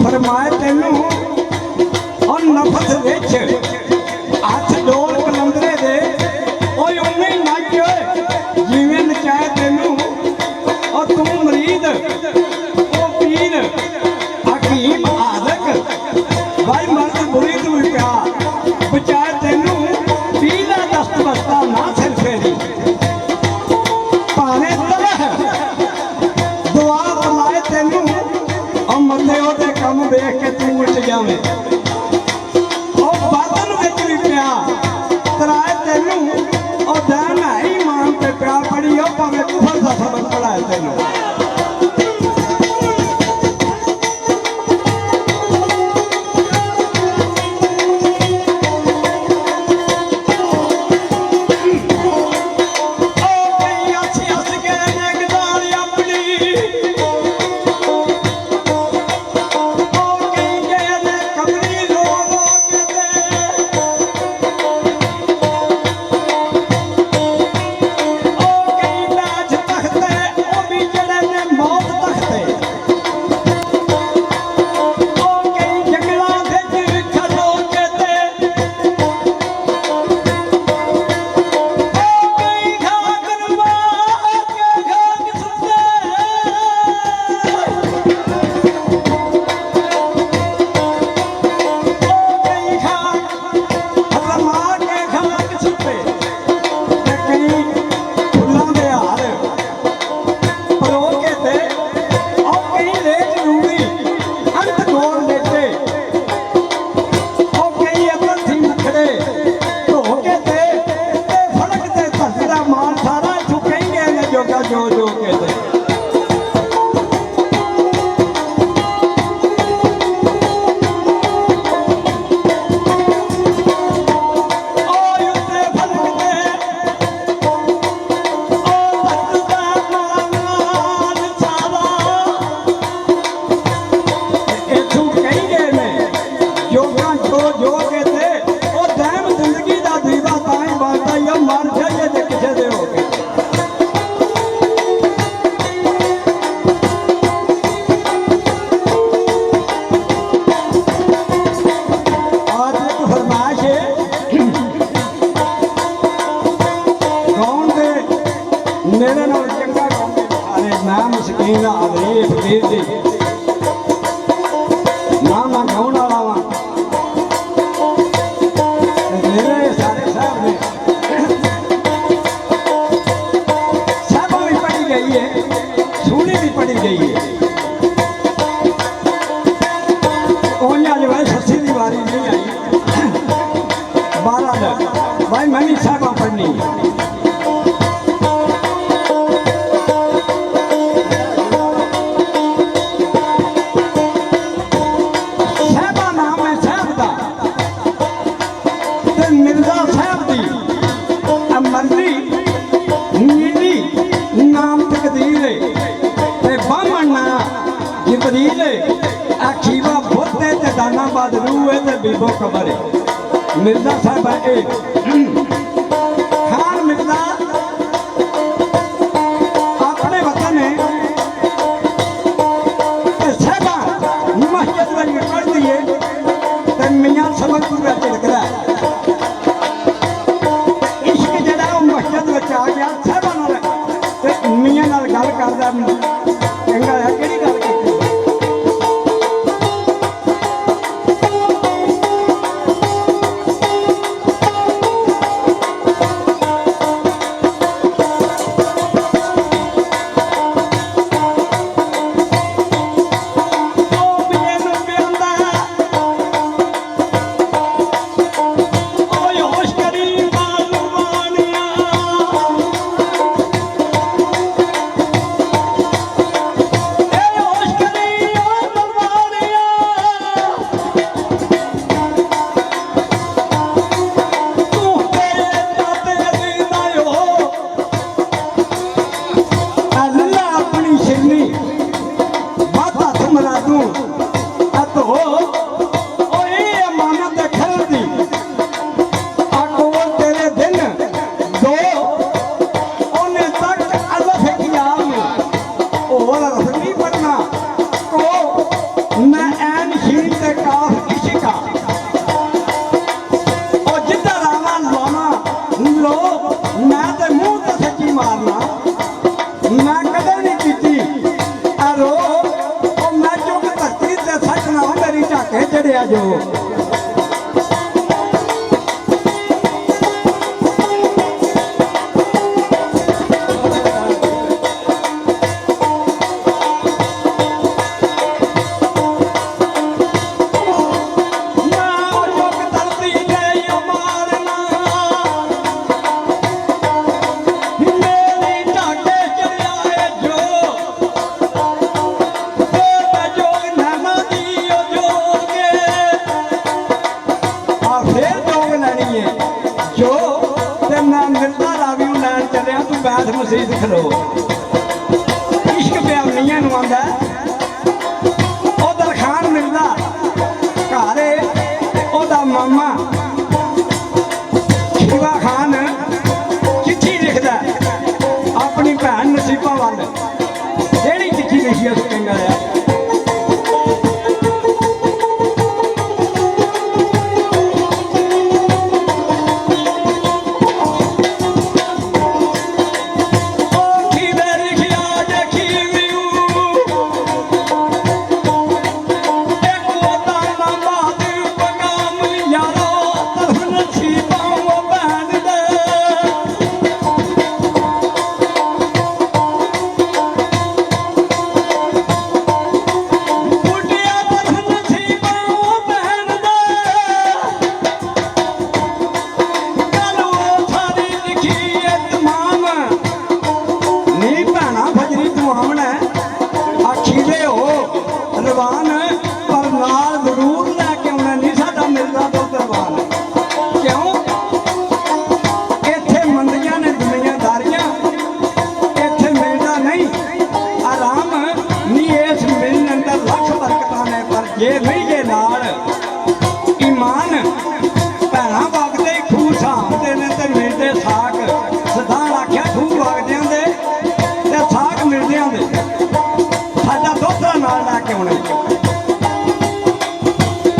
फरमाए तेनू और नफस विच हथ डोल कलंदरे दे ओए उन्हें नच जिवें नचाए तेनू और तू मरीद ओ पीर हकीम आदक भाई मर्द बुरी तू प्यार बचाए तेनू पीला दस्त बस्ता ना सिर फेरी भावे तलह दुआ फरमाए तेनू और मथे ओदे कम वेख के तू उठ जावे और बादल विच भी पिया तराए तेनू और दैन है ईमान पे प्या पड़ी और भावे कुफर दा सबक पढ़ाए तेनू भाई मैं भी साहबा पढ़नी साहबा नाम है साहब दा ते मिर्जा साहब दी मर्जी नीली नाम तकदीर है ते बामण ना जिबरील है आखीवा बोते ते दाना बादरू है ते बीबो कबर है मिर्जा साहब है खान मिर्जा अपने वतन है साहबा मस्जिद में पढ़ दिए तो मियाँ सबक पूरा चिड़कदा इश्क जड़ा मस्जिद में आ गया साहबा नाल मियाँ नाल गल करदा चंगा है केड़ी गल की ਤੇ ਕਾਫ ਇਸ਼ਕਾ ਉਹ ਜਿੱਦਾਂ ਰਾਵਾਂ ਲਾਵਾਂ ਲੋ ਮੈਂ ਤੇ ਮੂੰਹ ਤੇ ਸੱਚੀ ਮਾਰਨਾ ਮੈਂ ਕਦੇ ਨਹੀਂ ਕੀਤੀ ਅਰੋ ਉਹ ਮੈਂ ਚੁੱਕ ਧਰਤੀ ਤੇ ਸੱਚ ਨਾ ਮੇਰੀ ਝਾਕੇ ਚੜਿਆ ਜੋ मसीद खलो इश्क प्यालियां आंदा उधर खान मिलता घरे ओदा मामा शिवा खान चिट्ठी लिखता अपनी भैन नसीबा वाल जेड़ी चिट्ठी लिखी उस कहना है ये नहीं ये नाल ईमान भैन वगते खूह सामते ने ते मिलते साग सदान आख्या खूह वगद्या दे ते साग मिलद्या दे साडा दोहरा नाल लैके आउणे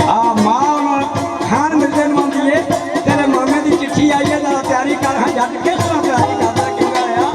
आ मां खान मिलदे न आंदी है तेरे मामे दी चिट्ठी आई है जरा तैयारी कर हां जट किस तरह तैयारी करदा किंगा आया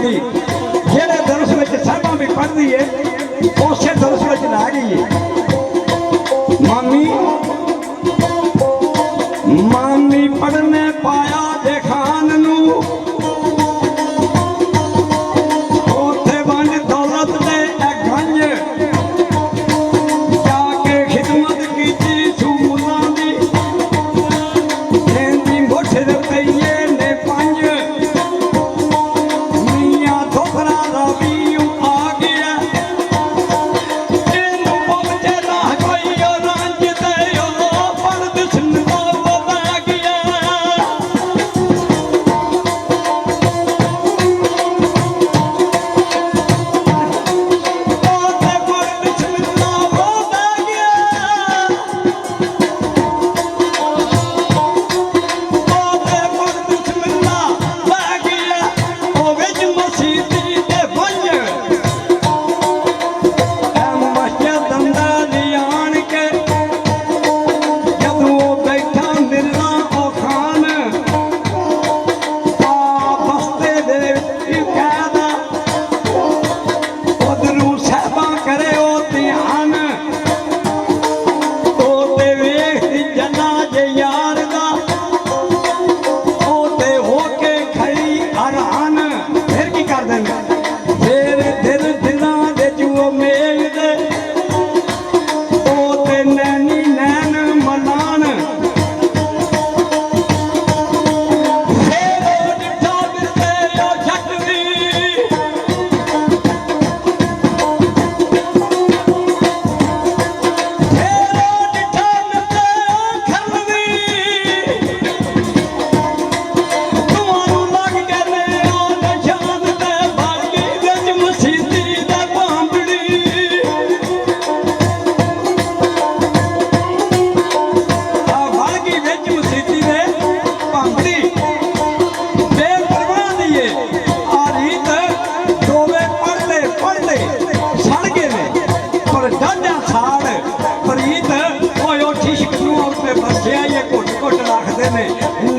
दी जेड़े दरस में साहबा भी पढ़ती है उसे दरस में ला गई है मामी मामी पढ़ने पाया दे खान नू ओथे बंद दौलत दे गंज जाके खिदमत की सूला दी कहती मुठ रुपये ने 5 मियां थोपरा रवि आ गया इन पहुंचे ना कोई रंज दे पर दुश्मन को बता गया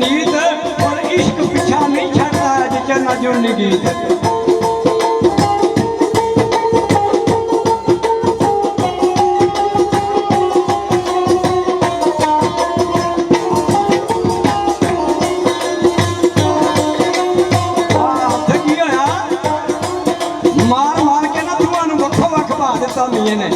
नीत और इश्क पिछा नहीं छड़ता जिचना जो गीत मार मार के ना तुहानू वक्खो वक्ख पा दिता मियां ने